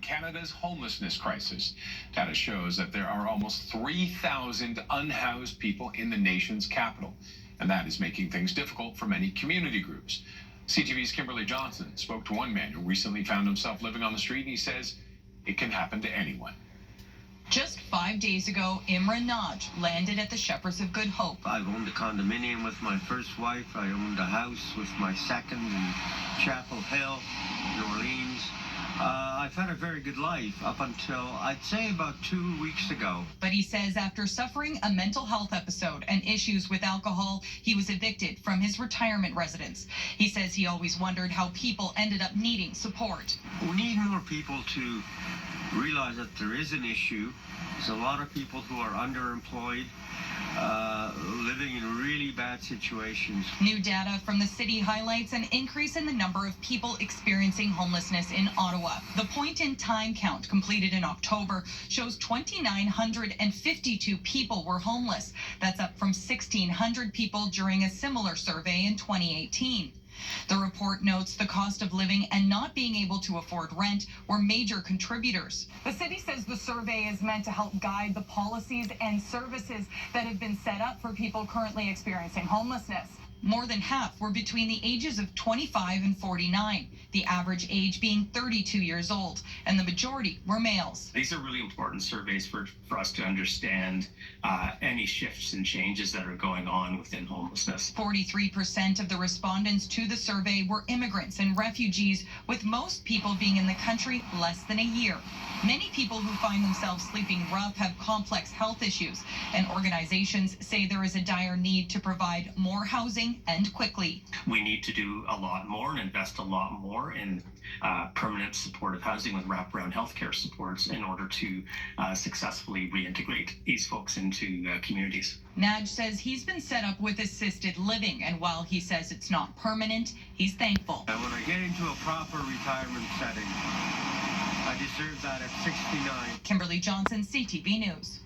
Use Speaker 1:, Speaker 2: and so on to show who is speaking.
Speaker 1: Canada's homelessness crisis. Data shows that there are almost 3,000 unhoused people in the nation's capital, and that is making things difficult for many community groups. CTV's Kimberly Johnson spoke to one man who recently found himself living on the street, and he says it can happen to anyone.
Speaker 2: Just 5 days ago, Imran Naj landed at the Shepherds of Good Hope.
Speaker 3: I've owned a condominium with my first wife. I owned a house with my second in Chapel Hill, New Orleans. I've had a very good life up until, I'd say, about 2 weeks ago.
Speaker 2: But he says after suffering a mental health episode and issues with alcohol, he was evicted from his retirement residence. He says he always wondered how people ended up needing support.
Speaker 3: We need more people to realize that there is an issue. There's a lot of people who are underemployed, living in really bad situations.
Speaker 2: New data from the city highlights an increase in the number of people experiencing homelessness in Ottawa. The point-in-time count completed in October shows 2,952 people were homeless. That's up from 1,600 people during a similar survey in 2018. The report notes the cost of living and not being able to afford rent were major contributors. The city says the survey is meant to help guide the policies and services that have been set up for people currently experiencing homelessness. More than half were between the ages of 25 and 49, the average age being 32 years old, and the majority were males.
Speaker 4: These are really important surveys for us to understand any shifts and changes that are going on within homelessness.
Speaker 2: 43% of the respondents to the survey were immigrants and refugees, with most people being in the country less than a year. Many people who find themselves sleeping rough have complex health issues, and organizations say there is a dire need to provide more housing and quickly.
Speaker 4: We need to do a lot more and invest a lot more in permanent supportive housing with wraparound healthcare supports in order to successfully reintegrate these folks into communities.
Speaker 2: Naj says he's been set up with assisted living, and while he says it's not permanent, he's thankful.
Speaker 3: And when I get into a proper retirement setting, I deserve that at 69.
Speaker 2: Kimberly Johnson, CTV News.